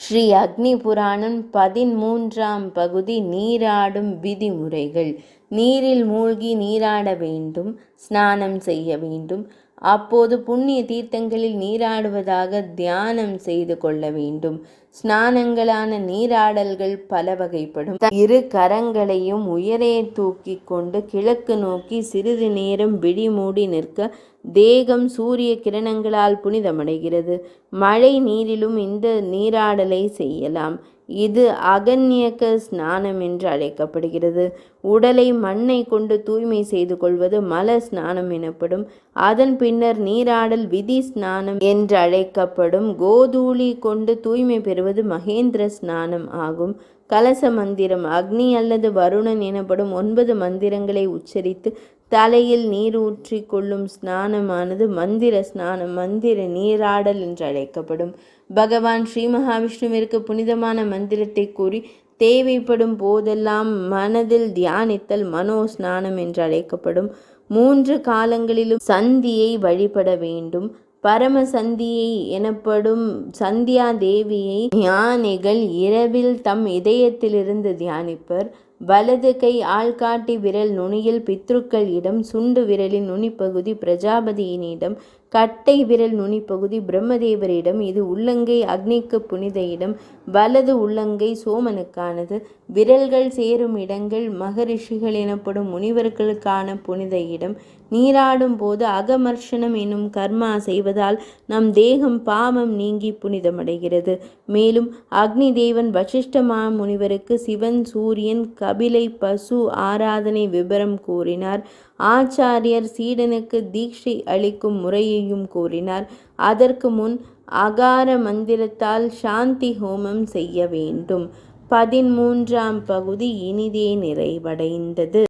ஸ்ரீ அக்னி புராணம் 13ஆம் பகுதி. நீராடும் விதிமுறைகள். நீரில் மூழ்கி நீராட வேண்டும். ஸ்நானம் செய்ய வேண்டும். அப்போது புண்ணிய தீர்த்தங்களில் நீராடுவதாக தியானம் செய்து கொள்ள வேண்டும். ஸ்நானங்களான நீராடல்கள் பல வகைப்படும். இரு கரங்களையும் உயரே தூக்கி கொண்டு கிழக்கு நோக்கி சிறிது நேரம் விழி மூடி நிற்க தேகம் சூரிய கிரணங்களால் புனிதமடைகிறது. மழை நீரிலும் இந்த நீராடலை செய்யலாம். இது அகன்யக ஸ்நானம் என்று அழைக்கப்படுகிறது. உடலை மண்ணை கொண்டு தூய்மை செய்து கொள்வது மல ஸ்நானம் எனப்படும். அதன் பின்னர் நீராடல் விதி ஸ்நானம் என்று அழைக்கப்படும். கோதூளி கொண்டு தூய்மை பெறுவது மகேந்திர ஸ்நானம் ஆகும். கலச மந்திரம். அக்னி அல்லது வருணன் எனப்படும் 9 மந்திரங்களை உச்சரித்து தலையில் நீர் ஊற்றி கொள்ளும் ஸ்நானமானது மந்திர ஸ்நானம், மந்திர நீராடல் என்று அழைக்கப்படும். பகவான் ஸ்ரீ மகாவிஷ்ணுவிற்கு புனிதமான மந்திரத்தை கூறி தேவைப்படும் போதெல்லாம் மனதில் தியானித்தல் மனோ ஸ்நானம் என்று அழைக்கப்படும். 3 காலங்களிலும் சந்தியை வழிபட வேண்டும். பரம சந்தியை எனப்படும் சந்தியா தேவியை ஞானிகள் இரவில் தம் இதயத்திலிருந்து தியானிப்பர். வலது கை ஆள்காட்டி விரல் நுனியில் பித்ருக்கள் இடம், சுண்டு விரலின் நுனிப்பகுதி பிரஜாபதியினிடம், கட்டை விரல் நுனிப்பகுதி பிரம்மதேவரிடம். இது உள்ளங்கை அக்னிக்கு புனித இடம். வலது உள்ளங்கை சோமனுக்கானது. விரல்கள் சேரும் இடங்கள் மகரிஷிகள் எனப்படும் முனிவர்களுக்கான புனித இடம். நீராடும் போது அகமர்ஷனம் எனும் கர்மா செய்வதால் நம் தேகம் பாவம் நீங்கி புனிதமடைகிறது. மேலும் அக்னி தேவன் வசிஷ்ட முனிவருக்கு சிவன், சூரியன், கபிலை, பசு ஆராதனை விபரம் கூறினார். ஆச்சாரியர் சீடனுக்கு தீட்சை அளிக்கும் முறையையும் கூறினார். அதற்கு முன் அகார மந்திரத்தால் சாந்தி ஹோமம் செய்ய வேண்டும். 13ஆம் பகுதி இனிதே நிறைவடைந்தது.